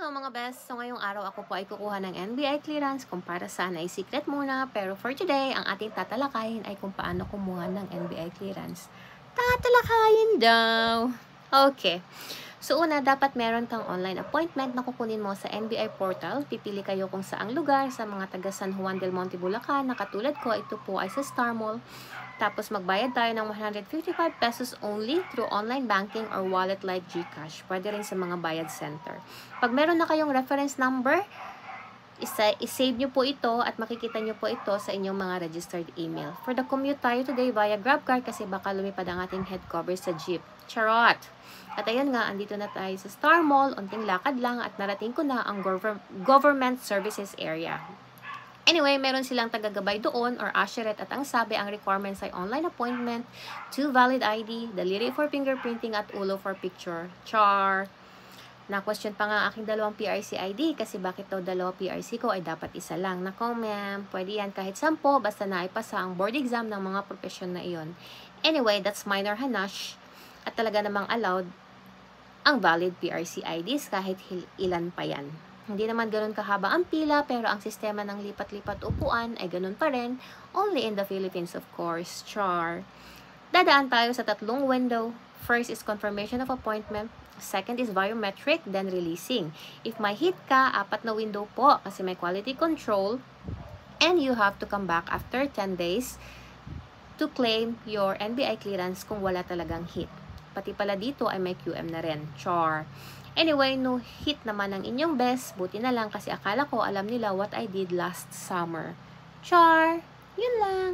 Hello mga best! So ngayong araw ako po ay kukuha ng NBI clearance kung para saan ay secret muna. Pero for today, ang ating tatalakayin ay kung paano kumuha ng NBI clearance. Tatalakayin daw! Okay. So una, dapat meron kang online appointment na kukunin mo sa NBI portal. Pipili kayo kung saang lugar sa mga taga San Juan del Monte, Bulacan. Na katulad ko, ito po ay sa Star Mall. Tapos magbayad tayo ng 155 pesos only through online banking or wallet like GCash. Pwede rin sa mga bayad center. Pag meron na kayong reference number, isave nyo po ito at makikita nyo po ito sa inyong mga registered email. For the commute tayo today via GrabCar kasi baka lumipad ang ating head cover sa jeep. Charot! At ayun nga, andito na tayo sa Star Mall, unting lakad lang at narating ko na ang government services area. Anyway, meron silang tagagabay doon or usheret at ang sabi ang requirements ay online appointment, 2 valid ID, daliri for fingerprinting at ulo for picture. Char! Na-question pa nga aking dalawang PRC ID kasi bakit daw dalawa PRC ko ay dapat isa lang. Nako ma'am, pwede yan kahit 10 basta naipasa ang board exam ng mga profesyon na iyon. Anyway, that's minor hanash at talaga namang allowed ang valid PRC IDs kahit ilan pa yan. Hindi naman ganun kahaba ang pila pero ang sistema ng lipat-lipat upuan ay ganun pa rin. Only in the Philippines of course. Char. Dadaan tayo sa tatlong window. First is confirmation of appointment. Second is biometric, then releasing. If may hit ka, 4 na window po kasi may quality control. And you have to come back after 10 days to claim your NBI clearance kung wala talagang hit. Pati pala dito ay may QM na rin. Char. Anyway, no hit naman ang inyong best. Buti na lang kasi akala ko alam nila what I did last summer. Char! Yun lang.